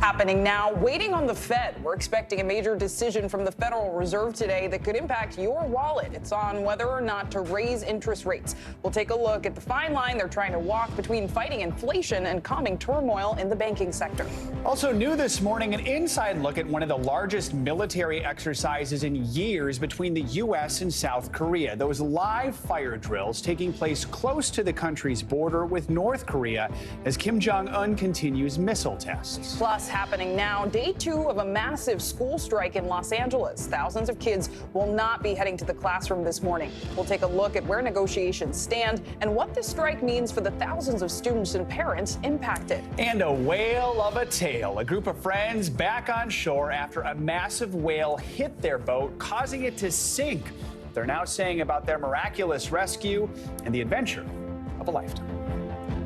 Happening now, waiting on the Fed. We're expecting a major decision from the Federal Reserve today that could impact your wallet. It's on whether or not to raise interest rates. We'll take a look at the fine line they're trying to walk between fighting inflation and calming turmoil in the banking sector. Also new this morning, an inside look at one of the largest military exercises in years between the U.S. and South Korea. Those live fire drills taking place close to the country's border with North Korea as Kim Jong-un continues missile tests. Plus, happening now, day 2 of a massive school strike in Los Angeles. Thousands of kids will not be heading to the classroom this morning. We'll take a look at where negotiations stand and what this strike means for the thousands of students and parents impacted. And a whale of a tale. A group of friends back on shore after a massive whale hit their boat, causing it to sink. They're now saying about their miraculous rescue and the adventure of a lifetime.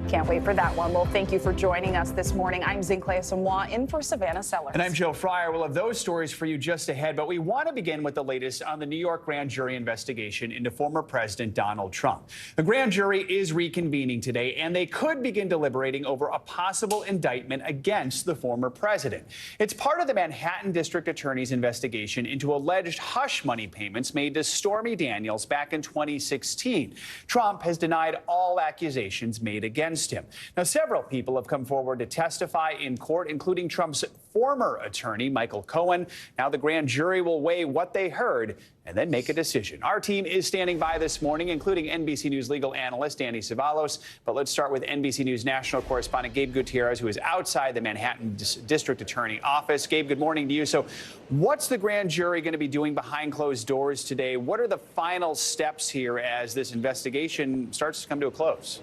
Can't wait for that one. Well, thank you for joining us this morning. I'm Zinklea Samoa in for Savannah Sellers. And I'm Joe Fryer. We'll have those stories for you just ahead, but we want to begin with the latest on the New York grand jury investigation into former President Donald Trump. The grand jury is reconvening today, and they could begin deliberating over a possible indictment against the former president. It's part of the Manhattan District Attorney's investigation into alleged hush money payments made to Stormy Daniels back in 2016. Trump has denied all accusations made against him. Now, several people have come forward to testify in court, including Trump's former attorney, Michael Cohen. Now the grand jury will weigh what they heard and then make a decision. Our team is standing by this morning, including NBC News legal analyst Danny Cevallos. But let's start with NBC News national correspondent Gabe Gutierrez, who is outside the Manhattan District Attorney office. Gabe, good morning to you. So what's the grand jury going to be doing behind closed doors today? What are the final steps here as this investigation starts to come to a close?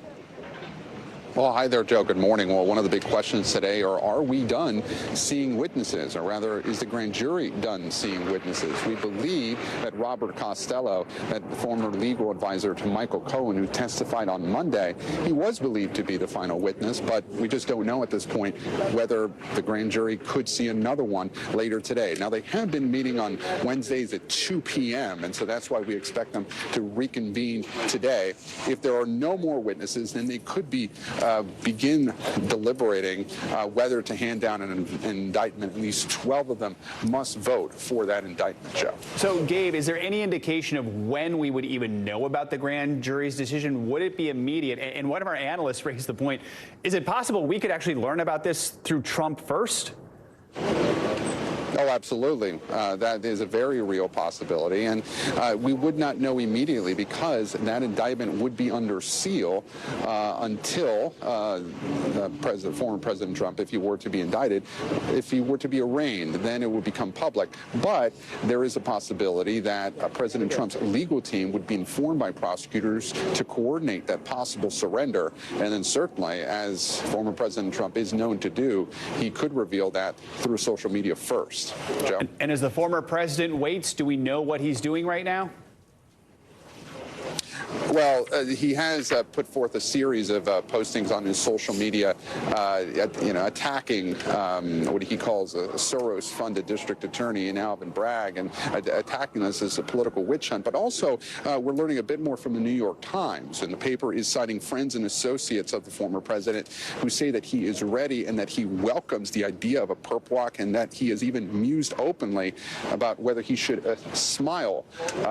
Well, hi there, Joe. Good morning. Well, one of the big questions today are we done seeing witnesses, or rather, is the grand jury done seeing witnesses? We believe that Robert Costello, that former legal advisor to Michael Cohen, who testified on Monday, he was believed to be the final witness, but we just don't know at this point whether the grand jury could see another one later today. Now, they have been meeting on Wednesdays at 2 p.m., and so that's why we expect them to reconvene today. If there are no more witnesses, then they could begin deliberating whether to hand down an indictment. At least 12 of them must vote for that indictment, Joe. So, Gabe, is there any indication of when we would even know about the grand jury's decision? Would it be immediate? And one of our analysts raised the point, is it possible we could actually learn about this through Trump first? Oh, absolutely. That is a very real possibility. And we would not know immediately because that indictment would be under seal until former President Trump, if he were to be indicted, if he were to be arraigned, then it would become public. But there is a possibility that President Trump's legal team would be informed by prosecutors to coordinate that possible surrender. And then certainly, as former President Trump is known to do, he could reveal that through social media first. Joe? And as the former president waits, do we know what he's doing right now? Well, he has put forth a series of postings on his social media, attacking what he calls a Soros-funded district attorney in Alvin Bragg, and attacking this as a political witch hunt. But also, we're learning a bit more from the New York Times, and the paper is citing friends and associates of the former president who say that he is ready and that he welcomes the idea of a perp walk, and that he has even mused openly about whether he should smile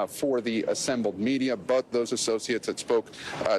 for the assembled media. But those associates that spoke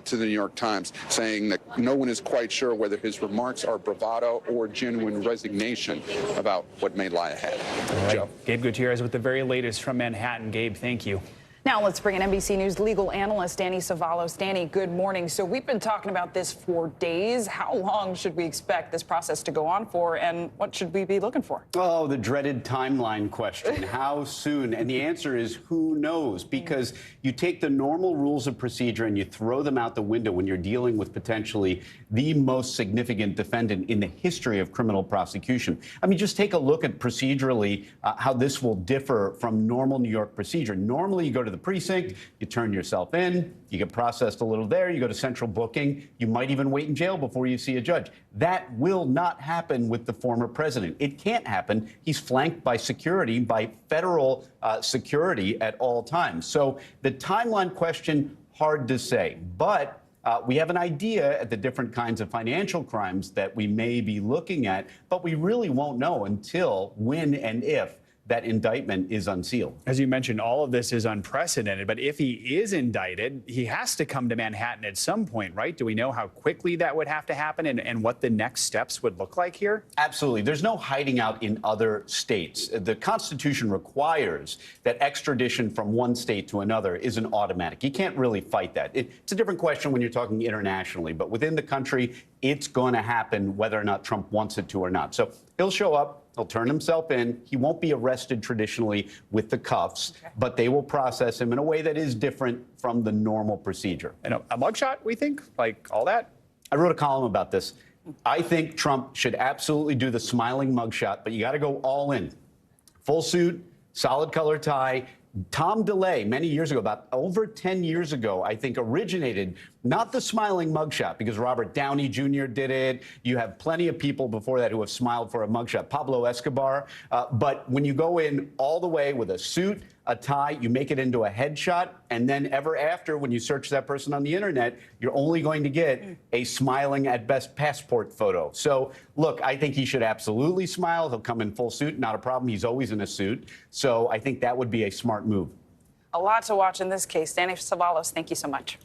to the New York Times saying that no one is quite sure whether his remarks are bravado or genuine resignation about what may lie ahead. Right. Joe? Gabe Gutierrez with the very latest from Manhattan. Gabe, thank you. Now let's bring in NBC News legal analyst Danny Cevallos. Danny, good morning. So we've been talking about this for days. How long should we expect this process to go on for, and what should we be looking for? Oh, the dreaded timeline question. How soon? And the answer is who knows? Because you take the normal rules of procedure and you throw them out the window when you're dealing with potentially the most significant defendant in the history of criminal prosecution. I mean, just take a look at procedurally how this will differ from normal New York procedure. Normally, you go to the precinct, you turn yourself in, you get processed a little there, you go to central booking, you might even wait in jail before you see a judge. That will not happen with the former president. It can't happen. He's flanked by security, by federal security at all times. So the timeline question, hard to say. But We have an idea at the different kinds of financial crimes that we may be looking at, but we really won't know until, when, and if that indictment is unsealed. As you mentioned, all of this is unprecedented, but if he is indicted, he has to come to Manhattan at some point, right? Do we know how quickly that would have to happen and what the next steps would look like here? Absolutely. There's no hiding out in other states. The Constitution requires that extradition from one state to another isn't automatic. You can't really fight that. It's a different question when you're talking internationally, but within the country, it's going to happen whether or not Trump wants it to or not. So he'll show up. He'll turn himself in. He won't be arrested traditionally with the cuffs, but they will process him in a way that is different from the normal procedure. And a mugshot, we think? Like all that? I wrote a column about this. I think Trump should absolutely do the smiling mugshot, but you got to go all in. Full suit, solid color tie. Tom DeLay, many years ago, about over 10 years ago, I think, originated not the smiling mugshot, because Robert Downey Jr. did it. You have plenty of people before that who have smiled for a mugshot. Pablo Escobar. But when you go in all the way with a suit, a tie, you make it into a headshot, and then ever after, when you search that person on the internet, you're only going to get a smiling, at best, passport photo. So, look, I think he should absolutely smile. He'll come in full suit, not a problem. He's always in a suit. So I think that would be a smart move. A lot to watch in this case. Danny Savalos, thank you so much.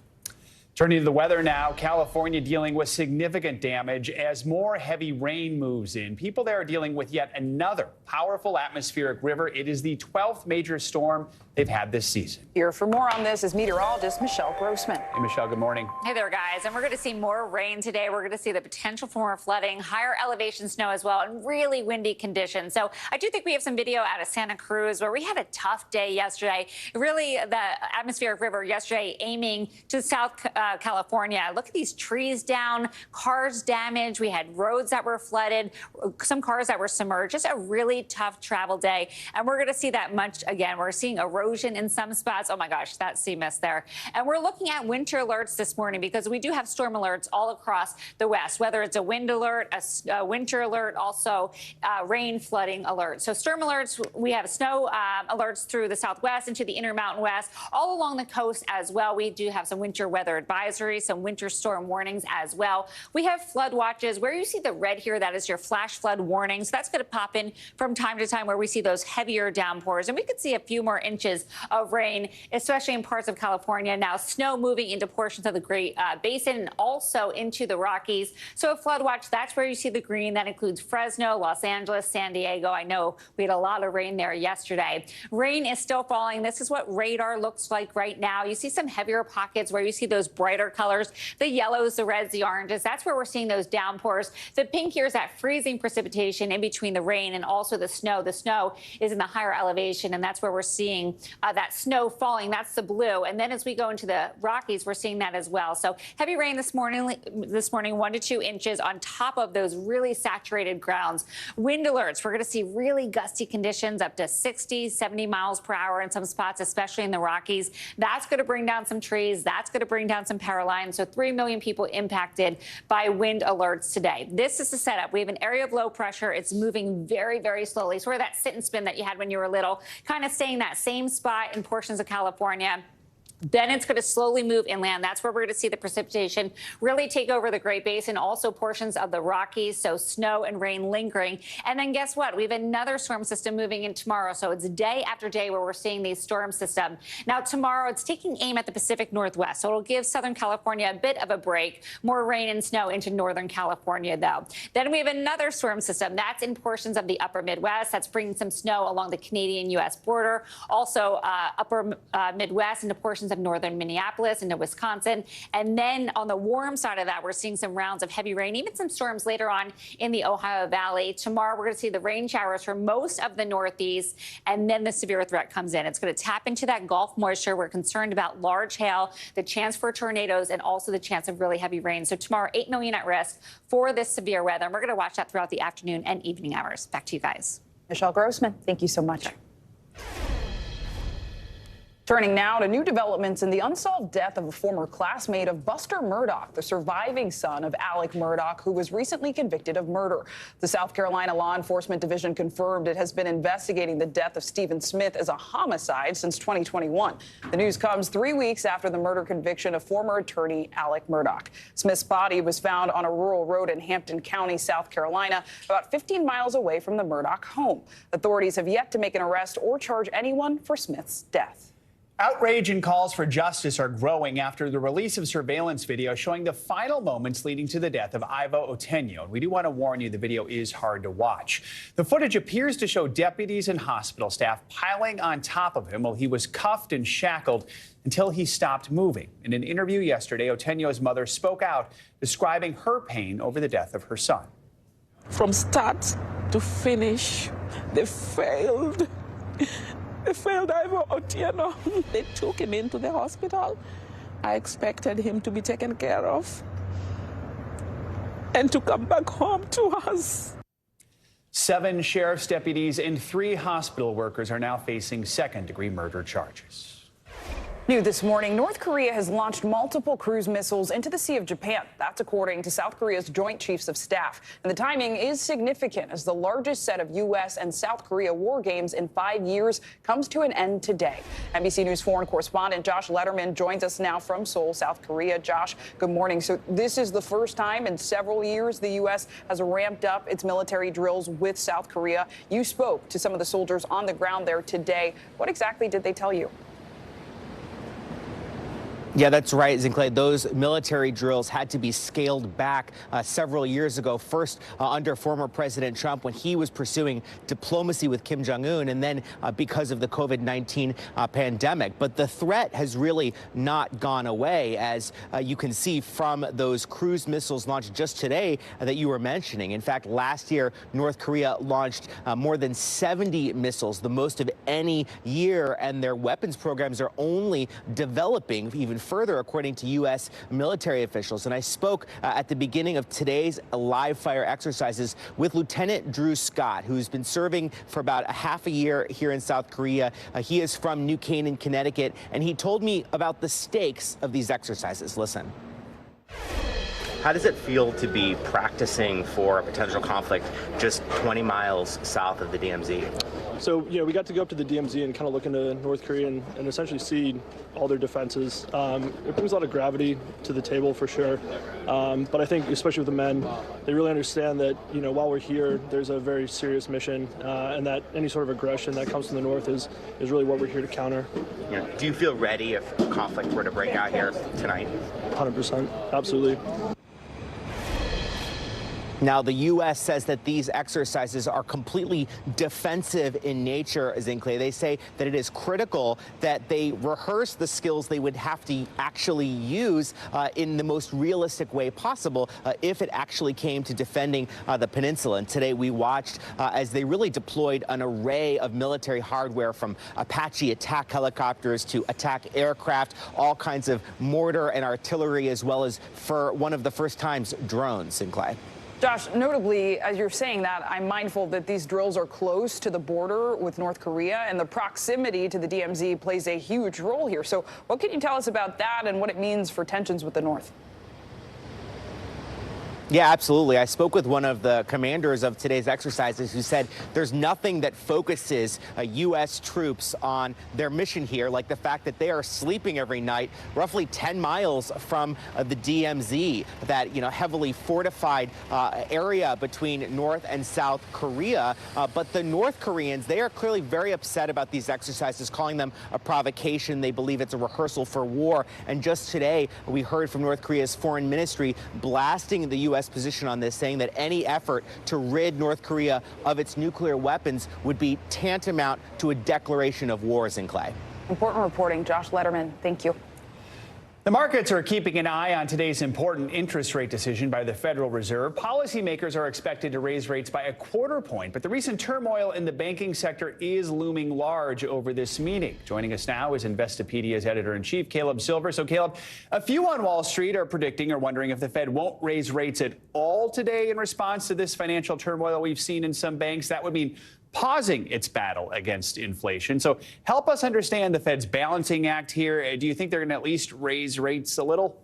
Turning to the weather now, California dealing with significant damage as more heavy rain moves in. People there are dealing with yet another powerful atmospheric river. It is the 12th major storm they've had this season. Here for more on this is meteorologist Michelle Grossman. Hey, Michelle, good morning. Hey there, guys. And we're going to see more rain today. We're going to see the potential for more flooding, higher elevation snow as well, and really windy conditions. So I do think we have some video out of Santa Cruz where we had a tough day yesterday. Really, the atmospheric river yesterday aiming to South California. Look at these trees down, cars damaged. We had roads that were flooded, some cars that were submerged. Just a really tough travel day. And we're going to see that much again. We're seeing erosion in some spots. Oh my gosh, that sea mist there. And we're looking at winter alerts this morning because we do have storm alerts all across the West, whether it's a wind alert, a winter alert, also rain flooding alert. So storm alerts, we have snow alerts through the Southwest into the Intermountain West, all along the coast as well. We do have some winter weather advisories, some winter storm warnings as well. We have flood watches. Where you see the red here, that is your flash flood warning. So that's going to pop in from time to time where we see those heavier downpours. And we could see a few more inches of rain, especially in parts of California. Now, snow moving into portions of the Great Basin and also into the Rockies. So a flood watch, that's where you see the green. That includes Fresno, Los Angeles, San Diego. I know we had a lot of rain there yesterday. Rain is still falling. This is what radar looks like right now. You see some heavier pockets where you see those brighter colors, the yellows, the reds, the oranges. That's where we're seeing those downpours. The pink here is that freezing precipitation in between the rain and also the snow. The snow is in the higher elevation, and that's where we're seeing that snow falling. That's the blue. And then as we go into the Rockies, we're seeing that as well. So heavy rain this morning, 1 to 2 inches on top of those really saturated grounds. Wind alerts, we're going to see really gusty conditions up to 60, 70 miles per hour in some spots, especially in the Rockies. That's going to bring down some trees. That's going to bring down some power lines. So 3 million people impacted by wind alerts today. This is the setup. We have an area of low pressure. It's moving very, very slowly. Sort of that sit and spin that you had when you were little, kind of staying that same spot in portions of California. Then it's going to slowly move inland. That's where we're going to see the precipitation really take over the Great Basin, also portions of the Rockies. So snow and rain lingering. And then guess what? We have another storm system moving in tomorrow. So it's day after day where we're seeing these storm systems. Now, tomorrow it's taking aim at the Pacific Northwest. So it'll give Southern California a bit of a break. More rain and snow into Northern California, though. Then we have another storm system. That's in portions of the upper Midwest. That's bringing some snow along the Canadian-U.S. border. Also upper Midwest into portions of northern Minneapolis into Wisconsin. And then on the warm side of that, we're seeing some rounds of heavy rain, even some storms later on in the Ohio Valley. Tomorrow, we're going to see the rain showers for most of the Northeast, and then the severe threat comes in. It's going to tap into that Gulf moisture. We're concerned about large hail, the chance for tornadoes, and also the chance of really heavy rain. So tomorrow, 8 million at risk for this severe weather. And we're going to watch that throughout the afternoon and evening hours. Back to you guys. Michelle Grossman, thank you so much. Turning now to new developments in the unsolved death of a former classmate of Buster Murdaugh, the surviving son of Alec Murdaugh, who was recently convicted of murder. The South Carolina Law Enforcement Division confirmed it has been investigating the death of Stephen Smith as a homicide since 2021. The news comes 3 weeks after the murder conviction of former attorney Alec Murdaugh. Smith's body was found on a rural road in Hampton County, South Carolina, about 15 miles away from the Murdaugh home. Authorities have yet to make an arrest or charge anyone for Smith's death. Outrage and calls for justice are growing after the release of surveillance video showing the final moments leading to the death of Irvo Otieno. We do want to warn you, the video is hard to watch. The footage appears to show deputies and hospital staff piling on top of him while he was cuffed and shackled until he stopped moving. In an interview yesterday, Otieno's mother spoke out, describing her pain over the death of her son. From start to finish, they failed. They failed Irvo Otieno. They took him into the hospital. I expected him to be taken care of and to come back home to us. 7 sheriff's deputies and 3 hospital workers are now facing second-degree murder charges. New this morning, North Korea has launched multiple cruise missiles into the Sea of Japan. That's according to South Korea's Joint Chiefs of Staff. And the timing is significant as the largest set of U.S. and South Korea war games in 5 years comes to an end today. NBC News foreign correspondent Josh Letterman joins us now from Seoul, South Korea. Josh, good morning. So this is the first time in several years the U.S. has ramped up its military drills with South Korea. You spoke to some of the soldiers on the ground there today. What exactly did they tell you? Yeah, that's right, Zincle. Those military drills had to be scaled back several years ago, first under former President Trump when he was pursuing diplomacy with Kim Jong-un, and then because of the COVID-19 pandemic. But the threat has really not gone away, as you can see from those cruise missiles launched just today that you were mentioning. In fact, last year, North Korea launched more than 70 missiles, the most of any year, and their weapons programs are only developing even further, according to U.S. military officials. And I spoke at the beginning of today's live fire exercises with Lieutenant Drew Scott, who's been serving for about a half a year here in South Korea. He is from New Canaan, Connecticut, and he told me about the stakes of these exercises. Listen. How does it feel to be practicing for a potential conflict just 20 miles south of the DMZ? So, we got to go up to the DMZ and kind of look into North Korea and essentially see all their defenses. It brings a lot of gravity to the table for sure. But I think, especially with the men, they really understand that, while we're here, there's a very serious mission, and that any sort of aggression that comes from the North is really what we're here to counter. Do you feel ready if a conflict were to break out here tonight? 100%, absolutely. Now, the U.S. says that these exercises are completely defensive in nature, Zincle. They say that it is critical that they rehearse the skills they would have to actually use in the most realistic way possible if it actually came to defending the peninsula. And today we watched as they really deployed an array of military hardware, from Apache attack helicopters to attack aircraft, all kinds of mortar and artillery, as well as, for one of the first times, drones, Zincle. Josh, notably, as you're saying that, I'm mindful that these drills are close to the border with North Korea, and the proximity to the DMZ plays a huge role here. So what can you tell us about that and what it means for tensions with the North? Yeah, absolutely. I spoke with one of the commanders of today's exercises who said there's nothing that focuses U.S. troops on their mission here, like the fact that they are sleeping every night roughly 10 miles from the DMZ, that, heavily fortified area between North and South Korea. But the North Koreans, they are clearly very upset about these exercises, calling them a provocation. They believe it's a rehearsal for war. And just today, we heard from North Korea's foreign ministry blasting the U.S. position on this, saying that any effort to rid North Korea of its nuclear weapons would be tantamount to a declaration of war, Zincle. Important reporting. Josh Letterman, thank you. The markets are keeping an eye on today's important interest rate decision by the Federal Reserve. Policymakers are expected to raise rates by 1/4 point, but the recent turmoil in the banking sector is looming large over this meeting. Joining us now is Investopedia's editor-in-chief, Caleb Silver. So, Caleb, a few on Wall Street are predicting or wondering if the Fed won't raise rates at all today in response to this financial turmoil we've seen in some banks. That would mean pausing its battle against inflation. So help us understand the Fed's balancing act here. Do you think they're going to at least raise rates a little?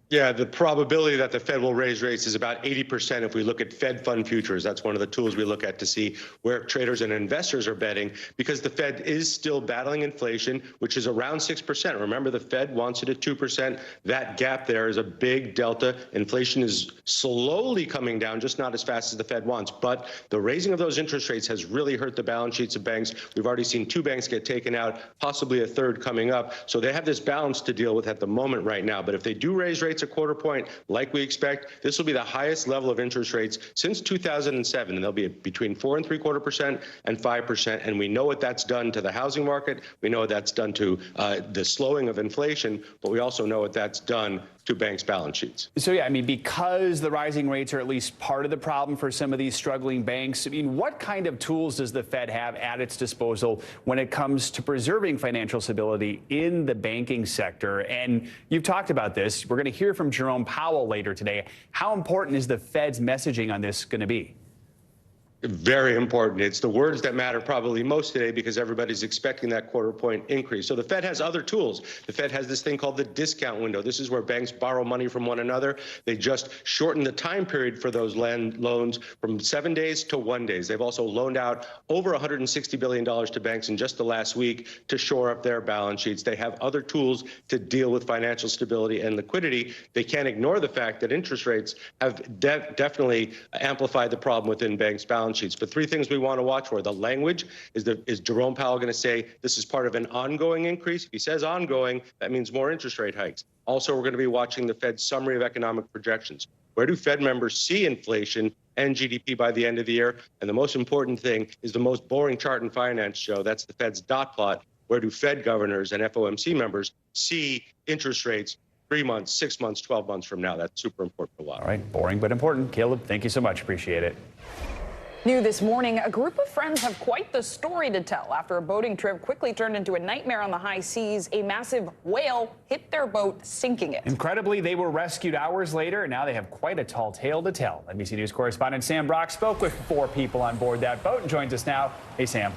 Yeah, the probability that the Fed will raise rates is about 80% if we look at Fed fund futures. That's one of the tools we look at to see where traders and investors are betting, because the Fed is still battling inflation, which is around 6%. Remember, the Fed wants it at 2%. That gap there is a big delta. Inflation is slowly coming down, just not as fast as the Fed wants. But the raising of those interest rates has really hurt the balance sheets of banks. We've already seen 2 banks get taken out, possibly a third coming up. So they have this balance to deal with at the moment right now. But if they do raise rates a quarter point, like we expect, this will be the highest level of interest rates since 2007, and they'll be between 4.75% and 5%. And we know what that's done to the housing market. We know what that's done to the slowing of inflation, but we also know what that's done to banks' balance sheets. So, yeah, I mean, because the rising rates are at least part of the problem for some of these struggling banks, I mean, what kind of tools does the Fed have at its disposal when it comes to preserving financial stability in the banking sector? And you've talked about this. We're going to hear from Jerome Powell later today. How important is the Fed's messaging on this going to be? Very important. It's the words that matter probably most today, because everybody's expecting that quarter point increase. So the Fed has other tools. The Fed has this thing called the discount window. This is where banks borrow money from one another. They just shortened the time period for those loans from 7 days to 1 day. They've also loaned out over $160 billion to banks in just the last week to shore up their balance sheets. They have other tools to deal with financial stability and liquidity. They can't ignore the fact that interest rates have definitely amplified the problem within banks' balance sheets. But 3 things we want to watch for. The language, is Jerome Powell going to say this is part of an ongoing increase? If he says ongoing, that means more interest rate hikes. Also, we're going to be watching the Fed's summary of economic projections. Where do Fed members see inflation and GDP by the end of the year? And the most important thing is the most boring chart in finance show. That's the Fed's dot plot. Where do Fed governors and FOMC members see interest rates 3 months, 6 months, 12 months from now? That's super important to watch. All right, boring but important. Caleb, thank you so much. Appreciate it. New this morning, a group of friends have quite the story to tell after a boating trip quickly turned into a nightmare on the high seas. A massive whale hit their boat, sinking it. Incredibly, they were rescued hours later, and now they have quite a tall tale to tell. NBC News correspondent Sam Brock spoke with 4 people on board that boat and joins us now. Hey, Sam.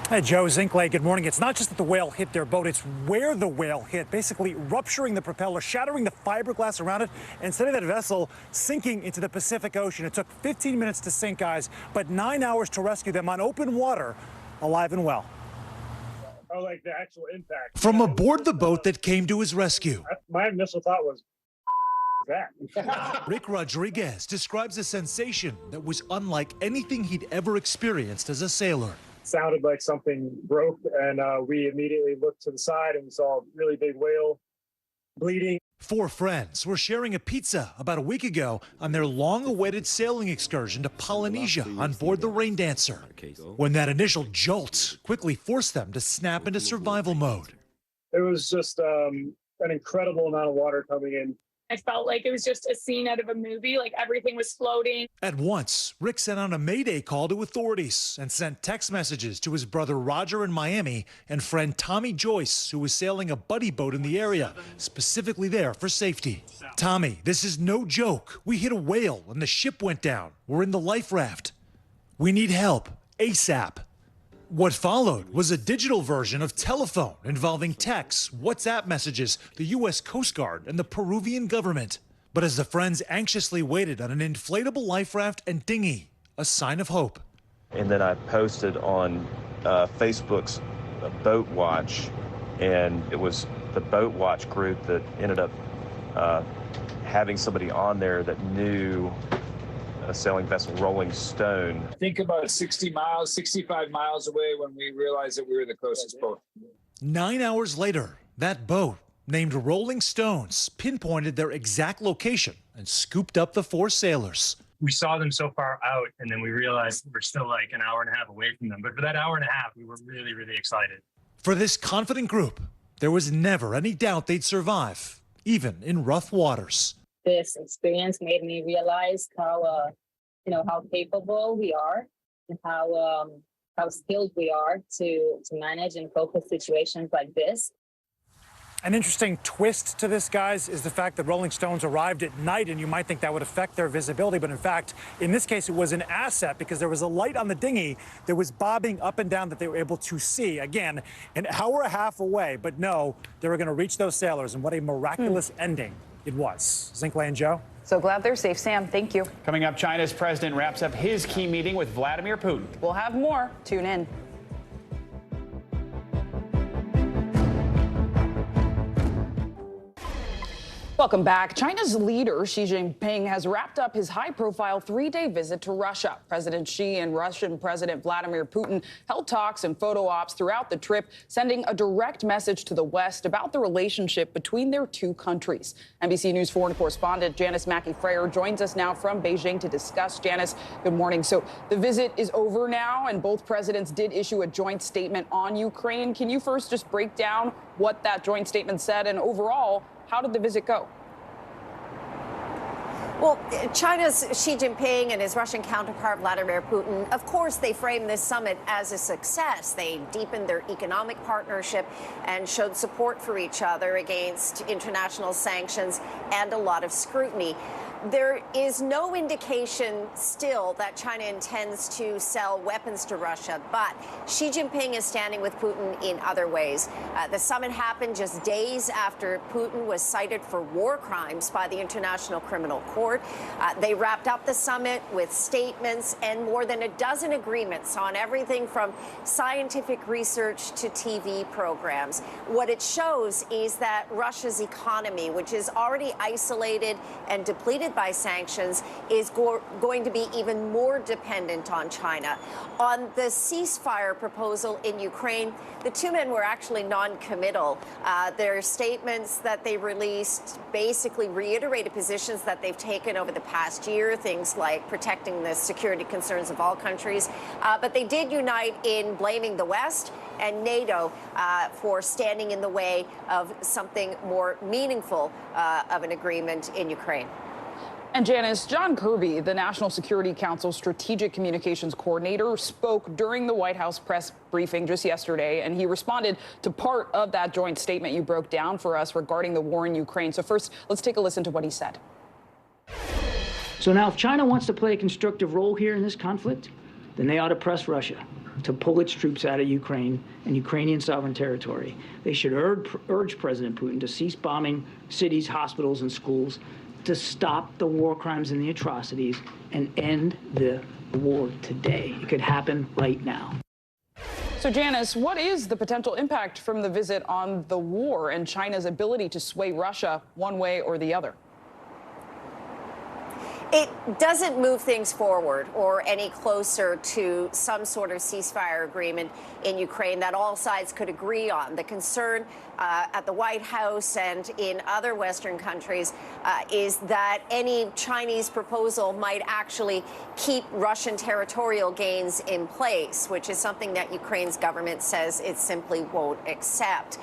Hey, Joe, Zinkley, good morning. It's not just that the whale hit their boat, it's where the whale hit, basically rupturing the propeller, shattering the fiberglass around it, and sending that vessel sinking into the Pacific Ocean. It took 15 minutes to sink, guys, but 9 hours to rescue them on open water, alive and well. Oh, like the actual impact. From aboard the boat that came to his rescue. My initial thought was, that. Rick Rodriguez describes a sensation that was unlike anything he'd ever experienced as a sailor. Sounded like something broke, and we immediately looked to the side and we saw a really big whale bleeding. 4 friends were sharing a pizza about a week ago on their long-awaited sailing excursion to Polynesia on board the Rain Dancer, when that initial jolt quickly forced them to snap into survival mode. It was just an incredible amount of water coming in. I felt like it was just a scene out of a movie, like everything was floating. At once, Rick sent out a mayday call to authorities and sent text messages to his brother Roger in Miami and friend Tommy Joyce, who was sailing a buddy boat in the area, specifically there for safety. Tommy, this is no joke. We hit a whale and the ship went down. We're in the life raft. We need help, ASAP. What followed was a digital version of telephone involving texts, WhatsApp messages, the U.S. Coast Guard, and the Peruvian government. But as the friends anxiously waited on an inflatable life raft and dinghy, a sign of hope. And then I posted on Facebook's Boat Watch, and it was the Boat Watch group that ended up having somebody on there that knew a sailing vessel, Rolling Stone. I think about 60 miles, 65 miles away when we realized that we were the closest boat. 9 hours later, that boat, named Rolling Stones, pinpointed their exact location and scooped up the 4 sailors. We saw them so far out, and then we realized we're still like an hour and a half away from them. But for that hour and a half, we were really, really excited. For this confident group, there was never any doubt they'd survive, even in rough waters. This experience made me realize how, how capable we are and how skilled we are to manage and cope with situations like this. An interesting twist to this, guys, is the fact that Rolling Stones arrived at night, and you might think that would affect their visibility. But in fact, in this case, it was an asset because there was a light on the dinghy that was bobbing up and down that they were able to see. Again, an hour and a half away. But no, they were going to reach those sailors. And what a miraculous ending it was. Zinkley and Joe. So glad they're safe, Sam. Thank you. Coming up, China's president wraps up his key meeting with Vladimir Putin. We'll have more. Tune in. Welcome back. China's leader, Xi Jinping, has wrapped up his high-profile three-day visit to Russia. President Xi and Russian President Vladimir Putin held talks and photo ops throughout the trip, sending a direct message to the West about the relationship between their two countries. NBC News foreign correspondent Janice Mackey-Frayer joins us now from Beijing to discuss. Janice, good morning. So the visit is over now, and both presidents did issue a joint statement on Ukraine. Can you first just break down what that joint statement said, and overall, how did the visit go? Well, China's Xi Jinping and his Russian counterpart, Vladimir Putin, of course, they framed this summit as a success. They deepened their economic partnership and showed support for each other against international sanctions and a lot of scrutiny. There is no indication still that China intends to sell weapons to Russia, but Xi Jinping is standing with Putin in other ways. The summit happened just days after Putin was cited for war crimes by the International Criminal Court. They wrapped up the summit with statements and more than a dozen agreements on everything from scientific research to TV programs. What it shows is that Russia's economy, which is already isolated and depleted by sanctions, is going to be even more dependent on China. On the ceasefire proposal in Ukraine, the two men were actually non-committal. Their statements that they released basically reiterated positions that they've taken over the past year, things like protecting the security concerns of all countries. But they did unite in blaming the West and NATO for standing in the way of something more meaningful of an agreement in Ukraine. And Janice, John Kirby, the National Security Council Strategic Communications Coordinator, spoke during the White House press briefing just yesterday, and he responded to part of that joint statement you broke down for us regarding the war in Ukraine. So first, let's take a listen to what he said. So now if China wants to play a constructive role here in this conflict, then they ought to press Russia to pull its troops out of Ukraine and Ukrainian sovereign territory. They should urge President Putin to cease bombing cities, hospitals, and schools, to stop the war crimes and the atrocities and end the war today. It could happen right now. So, Janice, what is the potential impact from the visit on the war and China's ability to sway Russia one way or the other? It doesn't move things forward or any closer to some sort of ceasefire agreement in Ukraine that all sides could agree on. The concern at the White House and in other Western countries is that any Chinese proposal might actually keep Russian territorial gains in place, which is something that Ukraine's government says it simply won't accept.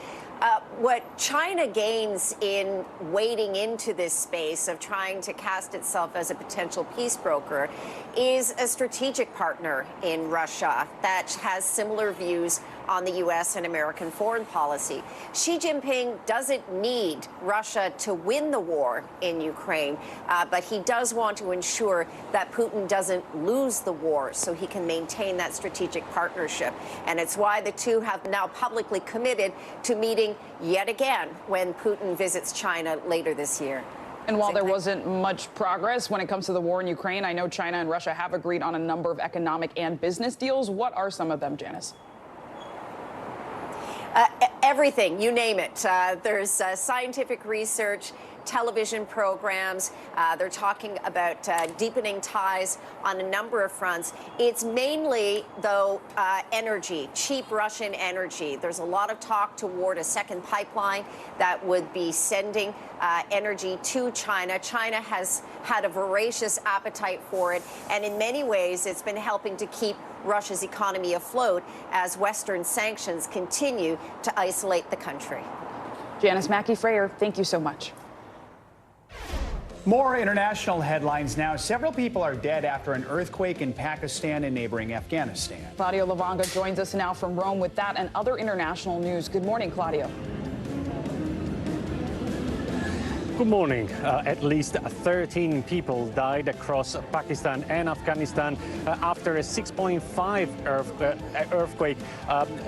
What China gains in wading into this space of trying to cast itself as a potential peace broker is a strategic partner in Russia that has similar views on the U.S. and American foreign policy. Xi Jinping doesn't need Russia to win the war in Ukraine, but he does want to ensure that Putin doesn't lose the war so he can maintain that strategic partnership. And it's why the two have now publicly committed to meeting yet again when Putin visits China later this year. And while there wasn't much progress when it comes to the war in Ukraine, I know China and Russia have agreed on a number of economic and business deals. What are some of them, Janice? Everything, you name it. There's scientific research, television programs. They're talking about deepening ties on a number of fronts. It's mainly, though, energy, cheap Russian energy. There's a lot of talk toward a second pipeline that would be sending energy to China. China has had a voracious appetite for it, and in many ways, it's been helping to keep Russia's economy afloat as Western sanctions continue to isolate the country. Janice Mackey-Frayer, thank you so much. More international headlines now. Several people are dead after an earthquake in Pakistan and neighboring Afghanistan. Claudio Lavanga joins us now from Rome with that and other international news. Good morning, Claudio. Good morning. At least 13 people died across Pakistan and Afghanistan after a 6.5 earthquake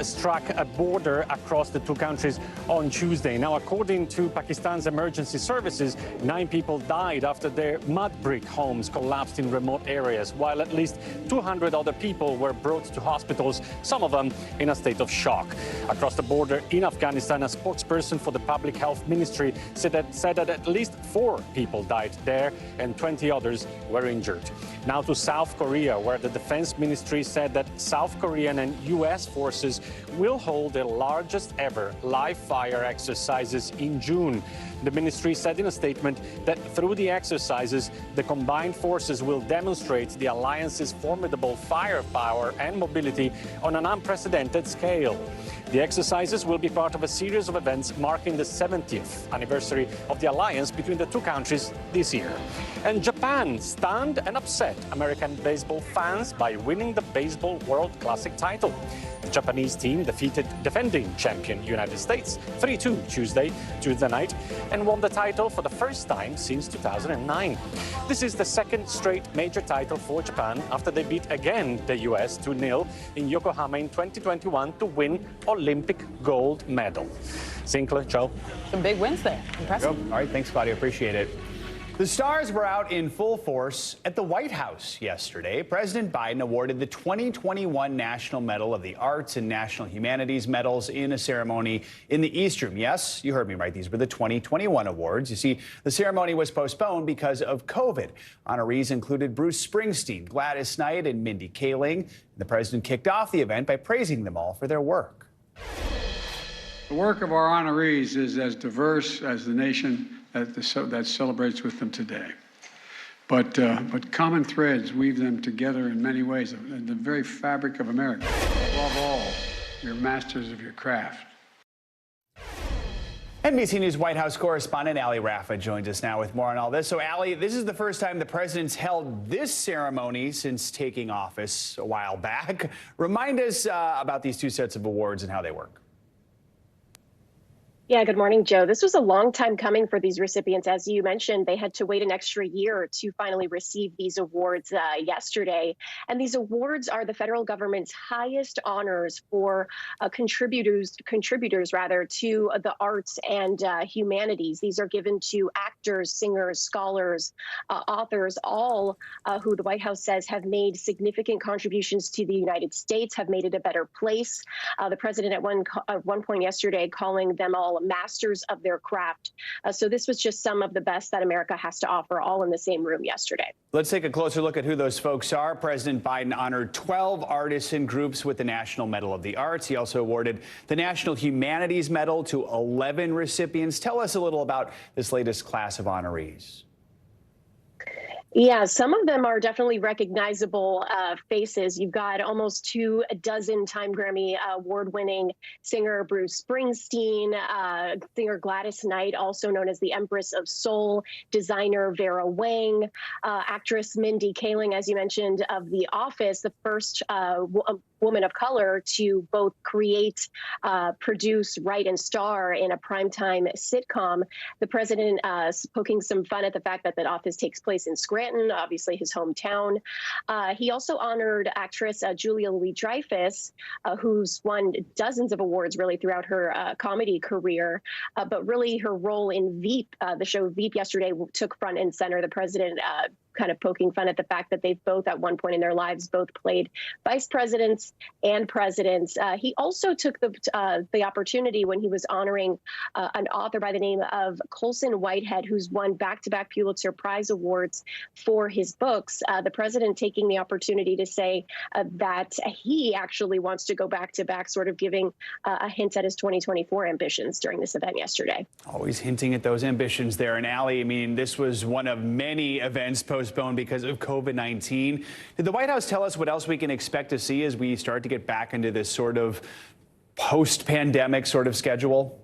struck a border across the two countries on Tuesday. Now, according to Pakistan's emergency services, 9 people died after their mud brick homes collapsed in remote areas, while at least 200 other people were brought to hospitals, some of them in a state of shock. Across the border in Afghanistan, a spokesperson for the Public Health Ministry said that at least 4 people died there and 20 others were injured. Now to South Korea, where the Defense Ministry said that South Korean and U.S. forces will hold their largest ever live fire exercises in June. The ministry said in a statement that through the exercises, the combined forces will demonstrate the alliance's formidable firepower and mobility on an unprecedented scale. The exercises will be part of a series of events marking the 70th anniversary of the alliance between the two countries this year. And Japan stunned and upset American baseball fans by winning the Baseball World Classic title. The Japanese team defeated defending champion United States 3-2 Tuesday night, and won the title for the first time since 2009. This is the second straight major title for Japan after they beat again the U.S. 2-0 in Yokohama in 2021 to win Olympic gold medal. Sinclair, Joe. Some big wins there. Impressive. All right, thanks, Claudia. Appreciate it. The stars were out in full force at the White House yesterday. President Biden awarded the 2021 National Medal of the Arts and National Humanities medals in a ceremony in the East Room. Yes, you heard me right. These were the 2021 awards. You see, the ceremony was postponed because of COVID. Honorees included Bruce Springsteen, Gladys Knight, and Mindy Kaling. The president kicked off the event by praising them all for their work. The work of our honorees is as diverse as the nation that celebrates with them today. But common threads weave them together in many ways, the very fabric of America. Above all, you're masters of your craft. NBC News White House correspondent Ali Rafa joins us now with more on all this. So, Ali, this is the first time the president's held this ceremony since taking office a while back. Remind us about these two sets of awards and how they work. Yeah, good morning, Joe. This was a long time coming for these recipients. As you mentioned, they had to wait an extra year to finally receive these awards yesterday. And these awards are the federal government's highest honors for contributors to the arts and humanities. These are given to actors, singers, scholars, authors, all who the White House says have made significant contributions to the United States, have made it a better place. The president at one point yesterday calling them all masters of their craft. So this was just some of the best that America has to offer, all in the same room yesterday. Let's take a closer look at who those folks are. President Biden honored 12 artists and groups with the National Medal of the Arts. He also awarded the National Humanities Medal to 11 recipients. Tell us a little about this latest class of honorees. Yeah, some of them are definitely recognizable faces. You've got almost 24 time Grammy award-winning singer Bruce Springsteen, singer Gladys Knight, also known as the Empress of Soul, designer Vera Wang, actress Mindy Kaling, as you mentioned, of The Office, the first woman of color to both create, produce, write, and star in a primetime sitcom. The president poking some fun at the fact that Office takes place in Scranton, obviously his hometown. He also honored actress Julia Louis-Dreyfus, who's won dozens of awards really throughout her comedy career. But really her role in Veep, the show Veep yesterday, took front and center. The president kind of poking fun at the fact that they've both at one point in their lives both played vice presidents and presidents. He also took the opportunity when he was honoring an author by the name of Colson Whitehead, who's won back-to-back Pulitzer Prize awards for his books. The president taking the opportunity to say that he actually wants to go back-to-back, sort of giving a hint at his 2024 ambitions during this event yesterday. Always hinting at those ambitions there. And Ali, I mean, this was one of many events postponed because of COVID-19. Did the White House tell us what else we can expect to see as we start to get back into this sort of post-pandemic sort of schedule?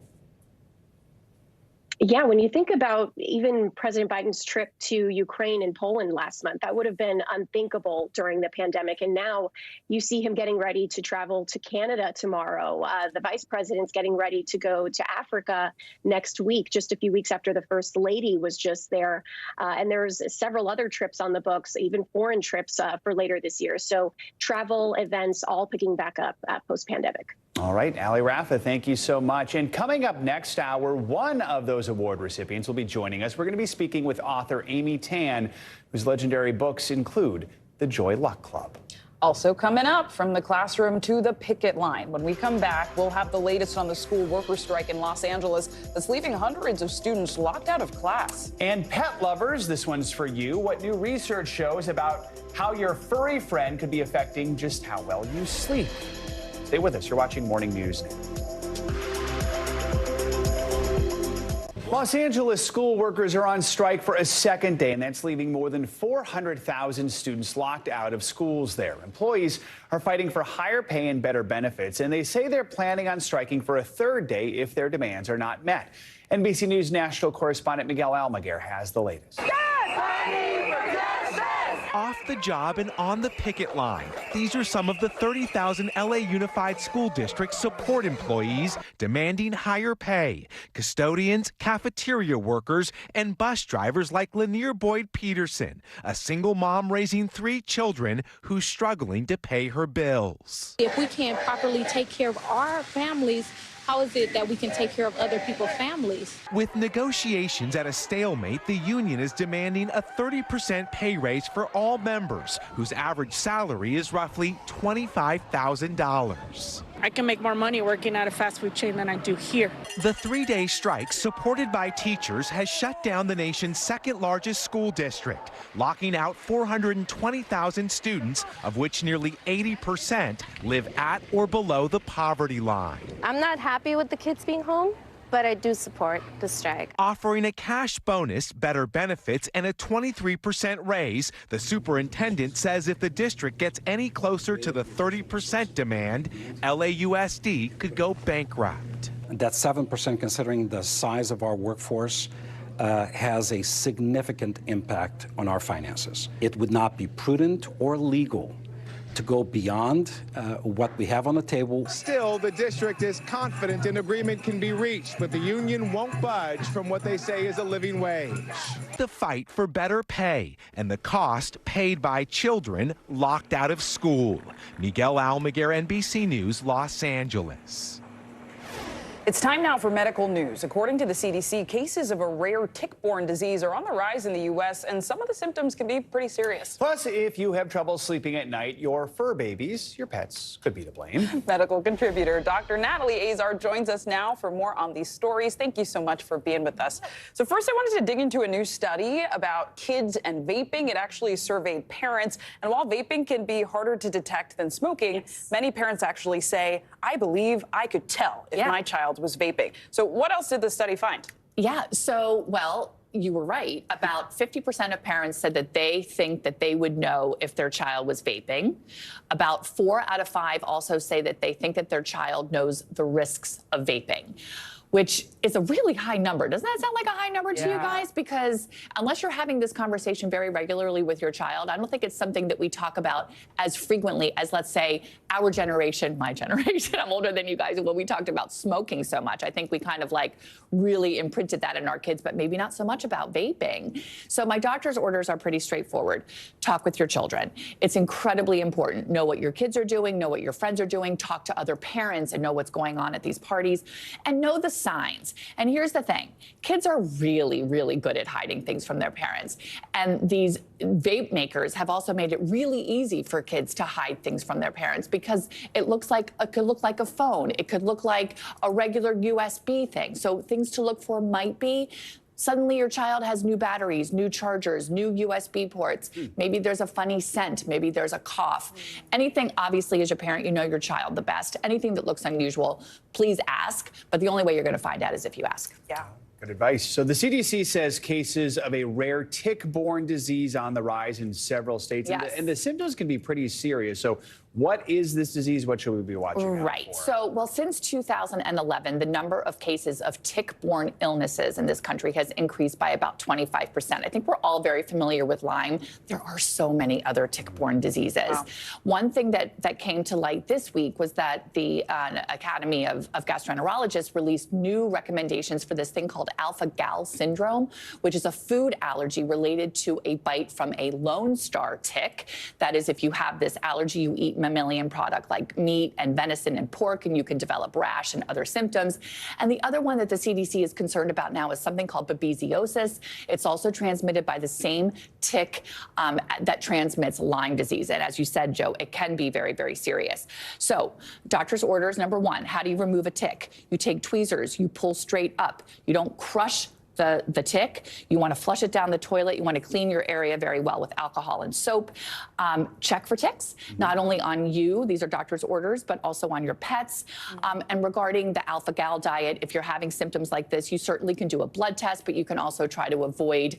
Yeah, when you think about even President Biden's trip to Ukraine and Poland last month, that would have been unthinkable during the pandemic. And now you see him getting ready to travel to Canada tomorrow. The vice president's getting ready to go to Africa next week, just a few weeks after the first lady was just there. And there's several other trips on the books, even foreign trips for later this year. So travel, events, all picking back up post-pandemic. All right, Ali Rafa, thank you so much. And coming up next hour, one of those award recipients will be joining us. We're going to be speaking with author Amy Tan, whose legendary books include The Joy Luck Club. Also coming up, from the classroom to the picket line. When we come back, we'll have the latest on the school worker strike in Los Angeles that's leaving hundreds of students locked out of class. And pet lovers, this one's for you. What new research shows about how your furry friend could be affecting just how well you sleep. Stay with us. You're watching Morning News Now. Los Angeles school workers are on strike for a second day, and that's leaving more than 400,000 students locked out of schools there. Employees are fighting for higher pay and better benefits, and they say they're planning on striking for a third day if their demands are not met. NBC News national correspondent Miguel Almaguer has the latest. Off the job and on the picket line. These are some of the 30,000 LA Unified School District support employees demanding higher pay. Custodians, cafeteria workers, and bus drivers like Lanier Boyd Peterson, a single mom raising 3 children who's struggling to pay her bills. If we can't properly take care of our families, how is it that we can take care of other people's families? With negotiations at a stalemate, the union is demanding a 30% pay raise for all members, whose average salary is roughly $25,000. I can make more money working at a fast food chain than I do here. The 3-day strike, supported by teachers, has shut down the nation's second largest school district, locking out 420,000 students, of which nearly 80% live at or below the poverty line. I'm not happy with the kids being home, but I do support the strike. Offering a cash bonus, better benefits, and a 23% raise, the superintendent says if the district gets any closer to the 30% demand, LAUSD could go bankrupt. That's 7%, considering the size of our workforce, has a significant impact on our finances. It would not be prudent or legal to go beyond what we have on the table. Still, the district is confident an agreement can be reached, but the union won't budge from what they say is a living wage. The fight for better pay and the cost paid by children locked out of school. Miguel Almaguer, NBC News, Los Angeles. It's time now for medical news. According to the CDC, cases of a rare tick-borne disease are on the rise in the U.S., and some of the symptoms can be pretty serious. Plus, if you have trouble sleeping at night, your fur babies, your pets, could be to blame. Medical contributor Dr. Natalie Azar joins us now for more on these stories. Thank you so much for being with us. So first, I wanted to dig into a new study about kids and vaping. It actually surveyed parents, and while vaping can be harder to detect than smoking, many parents actually say, I believe I could tell if my child was vaping. So what else did the study find? Yeah, so, well, you were right. About 50% of parents said that they think that they would know if their child was vaping. About 4 out of 5 also say that they think that their child knows the risks of vaping, which is a really high number. Doesn't that sound like a high number to you guys? Because unless you're having this conversation very regularly with your child, I don't think it's something that we talk about as frequently as, let's say, our generation, my generation. I'm older than you guys, when we talked about smoking so much. I think we kind of like really imprinted that in our kids, but maybe not so much about vaping. So my doctor's orders are pretty straightforward. Talk with your children. It's incredibly important. Know what your kids are doing, know what your friends are doing, talk to other parents and know what's going on at these parties, and know the signs. And here's the thing. Kids are really, really good at hiding things from their parents. And these vape makers have also made it really easy for kids to hide things from their parents because it could look like a phone. It could look like a regular USB thing. So things to look for might be suddenly your child has new batteries, new chargers, new USB ports. Maybe there's a funny scent. Maybe there's a cough. Anything, obviously, as a parent, you know your child the best. Anything that looks unusual, please ask. But the only way you're going to find out is if you ask. Yeah. Good advice. So the CDC says cases of a rare tick-borne disease on the rise in several states. Yes. And the symptoms can be pretty serious. So what is this disease? What should we be watching out Right. for? So, well, since 2011, the number of cases of tick-borne illnesses in this country has increased by about 25%. I think we're all very familiar with Lyme. There are so many other tick-borne diseases. Wow. One thing that came to light this week was that the Academy of Gastroenterologists released new recommendations for this thing called alpha-gal syndrome, which is a food allergy related to a bite from a Lone Star tick. That is, if you have this allergy, you eat mammalian product like meat and venison and pork, and you can develop rash and other symptoms. And the other one that the CDC is concerned about now is something called babesiosis. It's also transmitted by the same tick that transmits Lyme disease. And as you said, Joe, it can be very, very serious. So doctor's orders, number one, how do you remove a tick? You take tweezers, you pull straight up. You don't crush the tick. You want to flush it down the toilet. You want to clean your area very well with alcohol and soap. Check for ticks, not only on you, these are doctor's orders, but also on your pets. And regarding the alpha-gal diet, if you're having symptoms like this, you certainly can do a blood test, but you can also try to avoid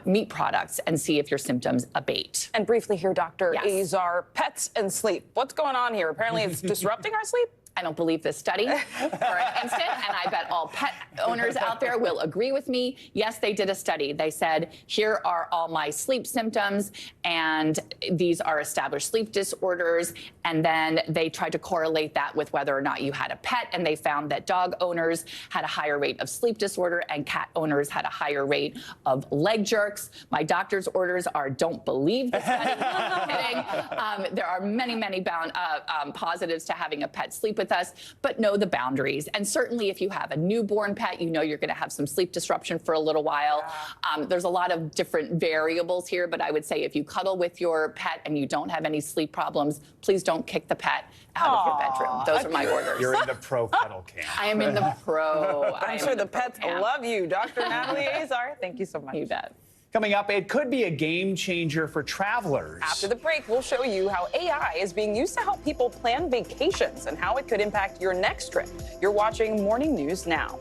meat products and see if your symptoms abate. And briefly here, Dr. Yes. Azar, pets and sleep. What's going on here? Apparently it's disrupting our sleep? I don't believe this study for an instant, and I bet all pet owners out there will agree with me. Yes, they did a study. They said, here are all my sleep symptoms, and these are established sleep disorders. And then they tried to correlate that with whether or not you had a pet, and they found that dog owners had a higher rate of sleep disorder and cat owners had a higher rate of leg jerks. My doctor's orders are don't believe the study. I'm kidding. There are many, many positives to having a pet sleep with us, but know the boundaries. And certainly if you have a newborn pet, you know you're going to have some sleep disruption for a little while. There's a lot of different variables here, but I would say if you cuddle with your pet and you don't have any sleep problems, please don't kick the pet out of your bedroom. Those are my orders. You're in the pro cuddle camp. I am in the pro. I'm sure the pets love you. Dr. Natalie Azar, thank you so much. You bet. Coming up, it could be a game changer for travelers. After the break, we'll show you how AI is being used to help people plan vacations and how it could impact your next trip. You're watching Morning News Now.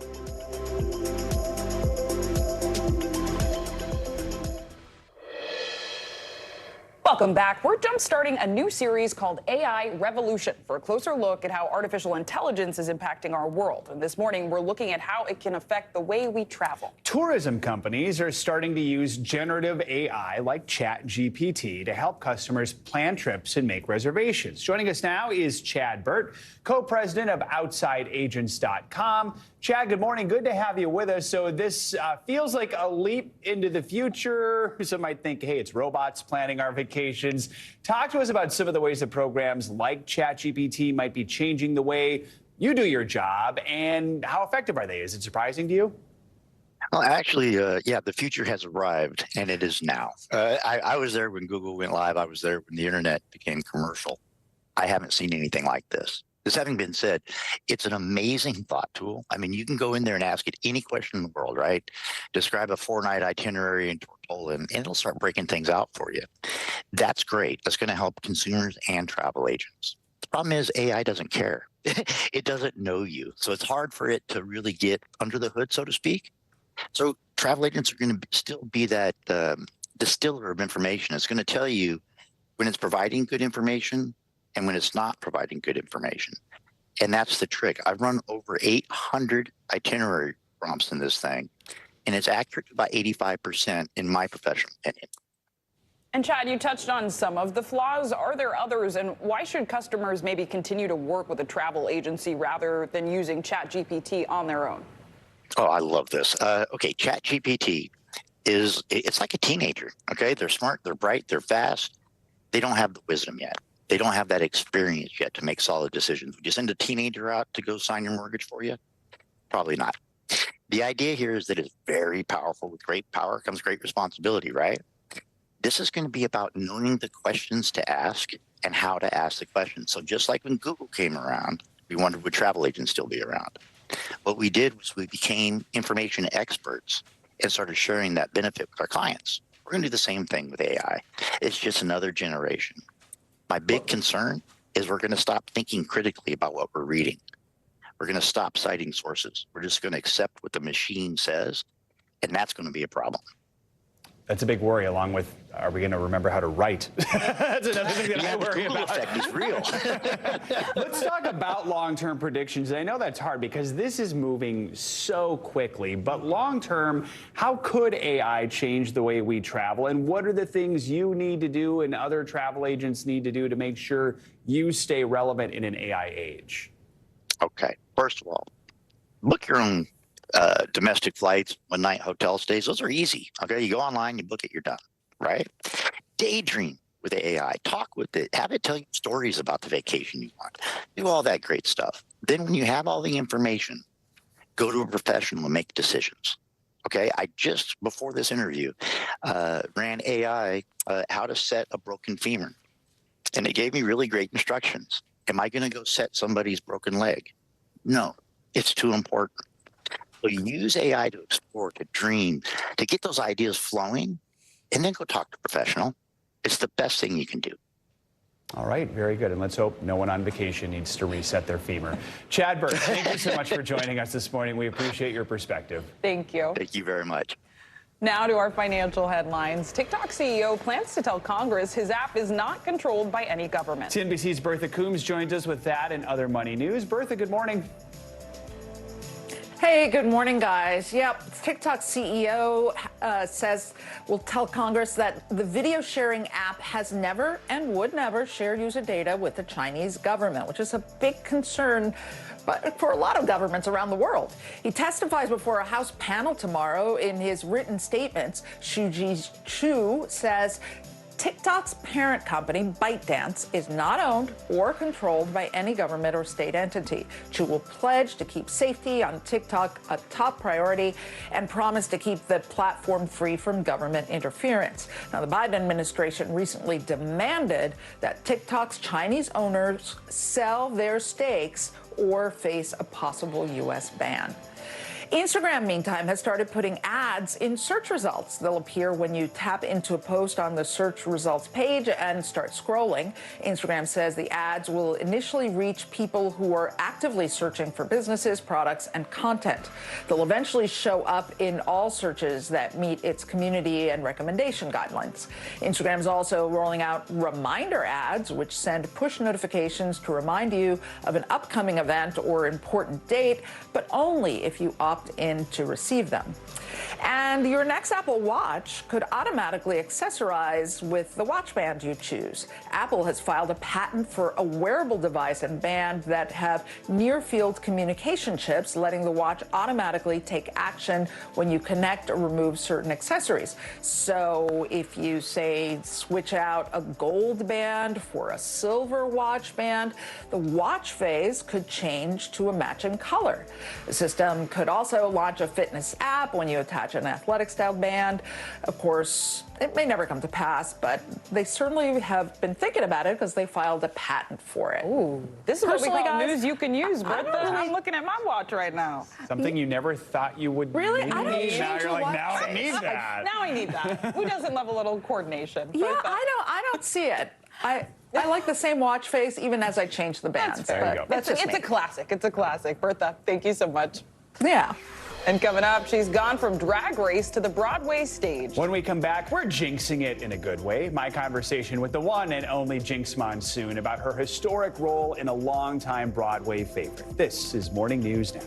Welcome back. We're jump-starting a new series called AI Revolution for a closer look at how artificial intelligence is impacting our world. And this morning, we're looking at how it can affect the way we travel. Tourism companies are starting to use generative AI like ChatGPT to help customers plan trips and make reservations. Joining us now is Chad Burt, co-president of OutsideAgents.com. Chad, good morning. Good to have you with us. So this feels like a leap into the future. Some might think, hey, it's robots planning our vacations. Talk to us about some of the ways that programs like ChatGPT might be changing the way you do your job, and how effective are they? Is it surprising to you? Well, actually, yeah, the future has arrived, and it is now. I was there when Google went live. I was there when the internet became commercial. I haven't seen anything like this. This having been said, it's an amazing thought tool. I mean, you can go in there and ask it any question in the world, right? Describe a 4-night itinerary in Tortola, and it'll start breaking things out for you. That's great. That's going to help consumers and travel agents. The problem is AI doesn't care. It doesn't know you. So it's hard for it to really get under the hood, so to speak. So travel agents are going to still be that distiller of information. It's going to tell you when it's providing good information and when it's not providing good information. And that's the trick. I've run over 800 itinerary prompts in this thing, and it's accurate to about 85% in my professional opinion. And Chad, you touched on some of the flaws. Are there others? And why should customers maybe continue to work with a travel agency rather than using ChatGPT on their own? Oh, I love this. Okay, ChatGPT it's like a teenager, okay? They're smart, they're bright, they're fast. They don't have the wisdom yet. They don't have that experience yet to make solid decisions. Would you send a teenager out to go sign your mortgage for you? Probably not. The idea here is that it's very powerful. With great power comes great responsibility, right? This is going to be about knowing the questions to ask and how to ask the questions. So just like when Google came around, we wondered would travel agents still be around? What we did was we became information experts and started sharing that benefit with our clients. We're going to do the same thing with AI. It's just another generation. My big concern is we're going to stop thinking critically about what we're reading. We're going to stop citing sources. We're just going to accept what the machine says, and that's going to be a problem. That's a big worry, along with, are we going to remember how to write? That's another thing that I worry Google about. effect is real. Let's talk about long-term predictions. I know that's hard because this is moving so quickly, but long-term, how could AI change the way we travel? And what are the things you need to do and other travel agents need to do to make sure you stay relevant in an AI age? Okay. First of all, book your own domestic flights, one-night hotel stays. Those are easy. Okay, you go online, you book it, you're done. Right? Daydream with the AI. Talk with it. Have it tell you stories about the vacation you want. Do all that great stuff. Then, when you have all the information, go to a professional and make decisions. Okay, I just before this interview ran AI how to set a broken femur, and it gave me really great instructions. Am I going to go set somebody's broken leg? No, it's too important. So you use AI to explore, to dream, to get those ideas flowing, and then go talk to a professional. It's the best thing you can do. All right, very good. And let's hope no one on vacation needs to reset their femur. Chad Burke, thank you so much for joining us this morning. We appreciate your perspective. Thank you. Thank you very much. Now to our financial headlines. TikTok CEO plans to tell Congress his app is not controlled by any government. NBC's Bertha Coombs joins us with that and other money news. Bertha, good morning. Hey, good morning, guys. Yep, TikTok CEO says will tell Congress that the video sharing app has never and would never share user data with the Chinese government, which is a big concern but for a lot of governments around the world. He testifies before a House panel tomorrow. In his written statements, Chu says TikTok's parent company, ByteDance, is not owned or controlled by any government or state entity. Chu will pledge to keep safety on TikTok a top priority and promise to keep the platform free from government interference. Now, the Biden administration recently demanded that TikTok's Chinese owners sell their stakes or face a possible U.S. ban. Instagram, meantime, has started putting ads in search results. They'll appear when you tap into a post on the search results page and start scrolling. Instagram says the ads will initially reach people who are actively searching for businesses, products, and content. They'll eventually show up in all searches that meet its community and recommendation guidelines. Instagram's also rolling out reminder ads, which send push notifications to remind you of an upcoming event or important date, but only if you opt in to receive them. And your next Apple Watch could automatically accessorize with the watch band you choose. Apple has filed a patent for a wearable device and band that have near-field communication chips, letting the watch automatically take action when you connect or remove certain accessories. So if you, say, switch out a gold band for a silver watch band, the watch face could change to a matching color. The system could also launch a fitness app when you attach an athletic-style band. Of course, it may never come to pass, but they certainly have been thinking about it because they filed a patent for it. Ooh, this is what we call Personally, guys, news you can use, but I'm looking at my watch right now. Something you never thought you would Really? need. I don't change Now you're a like, watch now I face. need that. Now I need that. Who doesn't love a little coordination? Yeah, I don't see it. I like the same watch face even as I change the bands. That's fair. But that's just It's me. a classic. It's a classic. Bertha, thank you so much. Yeah. And coming up, she's gone from Drag Race to the Broadway stage. When we come back, we're jinxing it in a good way. My conversation with the one and only Jinx Monsoon about her historic role in a longtime Broadway favorite. This is Morning News Now.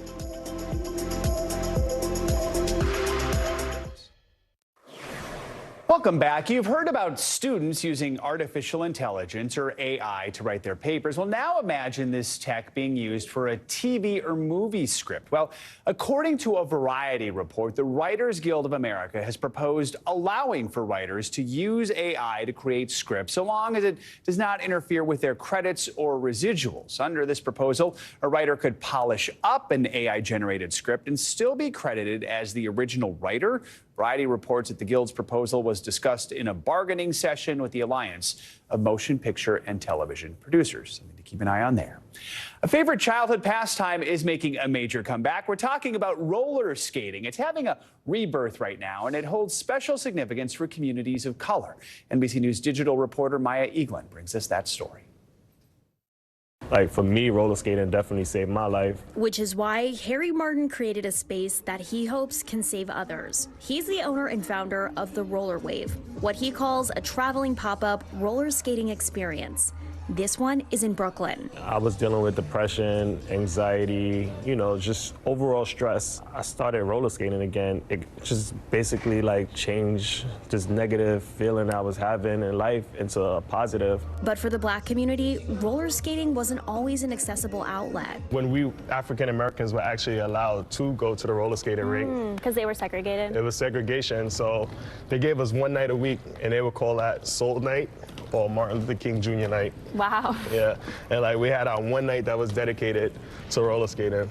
Welcome back. You've heard about students using artificial intelligence or AI to write their papers. Well, now imagine this tech being used for a TV or movie script. Well, according to a Variety report, the Writers Guild of America has proposed allowing for writers to use AI to create scripts so long as it does not interfere with their credits or residuals. Under this proposal, a writer could polish up an AI-generated script and still be credited as the original writer. Variety reports that the Guild's proposal was discussed in a bargaining session with the Alliance of Motion Picture and Television Producers. Something to keep an eye on there. A favorite childhood pastime is making a major comeback. We're talking about roller skating. It's having a rebirth right now, and it holds special significance for communities of color. NBC News Digital reporter Maya Eaglin brings us that story. Like, for me, roller skating definitely saved my life. Which is why Harry Martin created a space that he hopes can save others. He's the owner and founder of the Roller Wave, what he calls a traveling pop-up roller skating experience. This one is in Brooklyn. I was dealing with depression, anxiety, you know, just overall stress. I started roller skating again. It just basically like changed this negative feeling I was having in life into a positive. But for the Black community, roller skating wasn't always an accessible outlet. When we African Americans were actually allowed to go to the roller skating rink. Because they were segregated? It was segregation, so they gave us one night a week, and they would call that Soul Night or Martin Luther King Jr. night. Wow. Yeah, and like we had our one night that was dedicated to roller skating.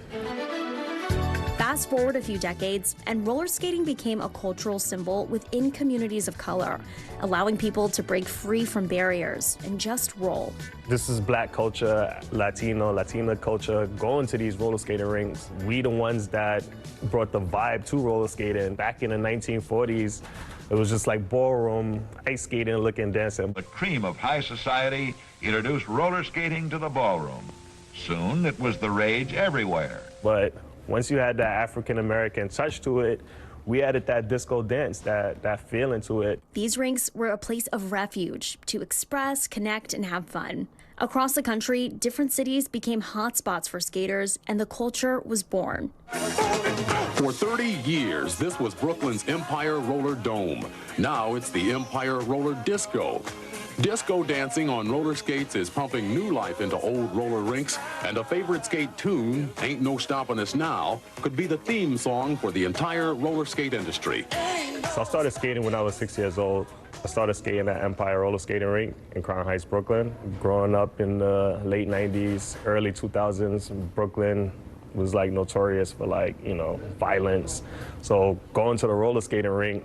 Fast forward a few decades, and roller skating became a cultural symbol within communities of color, allowing people to break free from barriers and just roll. This is Black culture, Latina culture, going to these roller skating rinks. We the ones that brought the vibe to roller skating. Back in the 1940s, it was just like ballroom, ice skating, looking, dancing. The cream of high society introduced roller skating to the ballroom. Soon it was the rage everywhere. But once you had that African-American touch to it, we added that disco dance, that feeling to it. These rinks were a place of refuge to express, connect, and have fun. Across the country, different cities became hotspots for skaters, and the culture was born. For 30 years, this was Brooklyn's Empire Roller Dome. Now it's the Empire Roller Disco. Disco dancing on roller skates is pumping new life into old roller rinks, and a favorite skate tune, Ain't No Stopping Us Now, could be the theme song for the entire roller skate industry. So I started skating when I was 6 years old. I started skating at Empire Roller Skating Rink in Crown Heights, Brooklyn. Growing up in the late 90s, early 2000s, Brooklyn was like notorious for like, you know, violence. So going to the roller skating rink,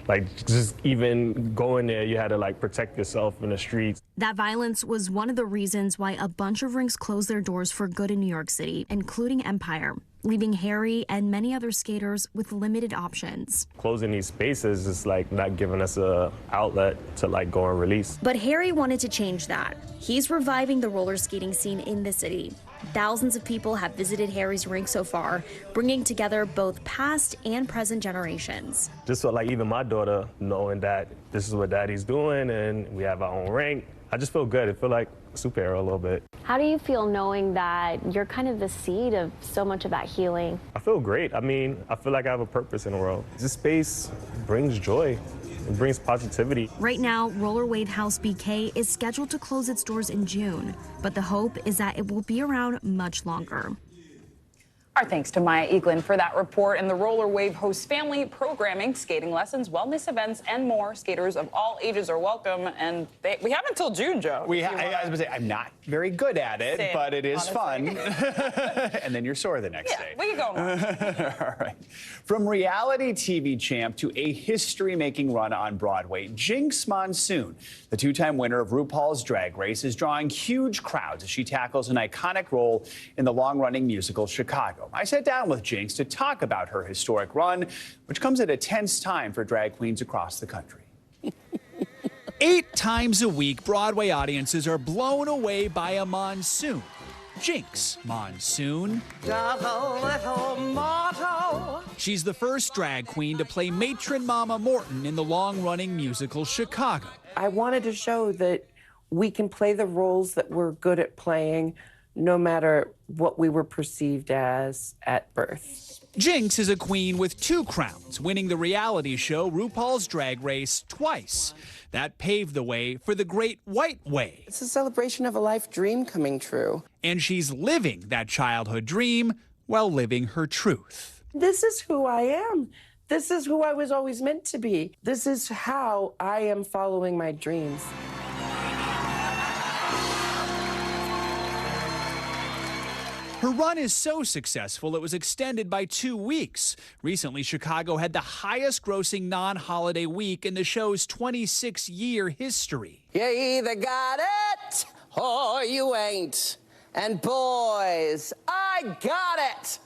like just even going there, you had to like protect yourself in the streets. That violence was one of the reasons why a bunch of rinks closed their doors for good in New York City, including Empire, leaving Harry and many other skaters with limited options. Closing these spaces is like not giving us a outlet to like go and release. But Harry wanted to change that. He's reviving the roller skating scene in the city. Thousands of people have visited Harry's rink so far, bringing together both past and present generations. Just so like even my daughter knowing that this is what daddy's doing and we have our own rink, I just feel good. I feel like a superhero a little bit. How do you feel knowing that you're kind of the seed of so much of that healing? I feel great. I mean, I feel like I have a purpose in the world. This space brings joy. It brings positivity. Right now, Roller Wave House BK is scheduled to close its doors in June, but the hope is that it will be around much longer. Our thanks to Maya Eaglin for that report. And the Roller Wave hosts family programming, skating lessons, wellness events, and more. Skaters of all ages are welcome. And we have until June, Joe. I was going to say, I'm not very good at it, Same, but it is honestly. fun. And then you're sore the next day. We can go on. All right. From reality TV champ to a history-making run on Broadway, Jinx Monsoon, the two-time winner of RuPaul's Drag Race, is drawing huge crowds as she tackles an iconic role in the long-running musical Chicago. I sat down with Jinx to talk about her historic run, which comes at a tense time for drag queens across the country. 8 times a week, Broadway audiences are blown away by a monsoon. Jinx Monsoon. She's the first drag queen to play matron Mama Morton in the long-running musical Chicago. I wanted to show that we can play the roles that we're good at playing, no matter what we were perceived as at birth. Jinx is a queen with 2 crowns, winning the reality show RuPaul's Drag Race twice. That paved the way for the Great White Way. It's a celebration of a life dream coming true. And she's living that childhood dream while living her truth. This is who I am. This is who I was always meant to be. This is how I am following my dreams. Her run is so successful, it was extended by 2 weeks. Recently, Chicago had the highest grossing non-holiday week in the show's 26-year history. You either got it or you ain't. And boys, I got it.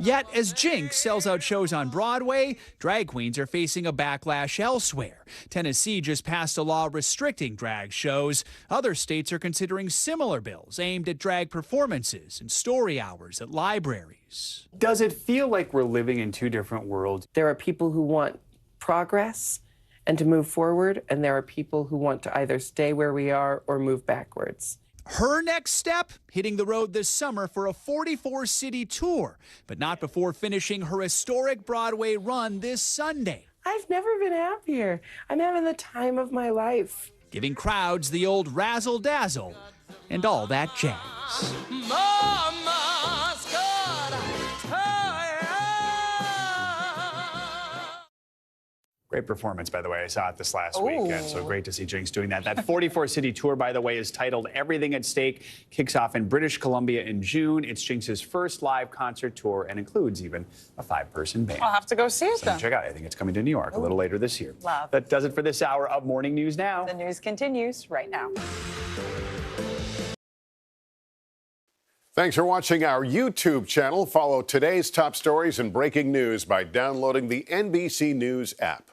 Yet, as Jinx sells out shows on Broadway, drag queens are facing a backlash elsewhere. Tennessee just passed a law restricting drag shows. Other states are considering similar bills aimed at drag performances and story hours at libraries. Does it feel like we're living in two different worlds? There are people who want progress and to move forward, and there are people who want to either stay where we are or move backwards. Her next step, hitting the road this summer for a 44-city tour, but not before finishing her historic Broadway run this Sunday. I've never been happier. I'm having the time of my life. Giving crowds the old razzle-dazzle and all that jazz. Great performance, by the way. I saw it this last weekend, so great to see Jinx doing that. That 44-city tour, by the way, is titled Everything at Stake, kicks off in British Columbia in June. It's Jinx's first live concert tour and includes even a 5-person band. I'll have to go see it then. Check out. I think it's coming to New York a little later this year. Love. That does it for this hour of Morning News Now. The news continues right now. Thanks for watching our YouTube channel. Follow today's top stories and breaking news by downloading the NBC News app.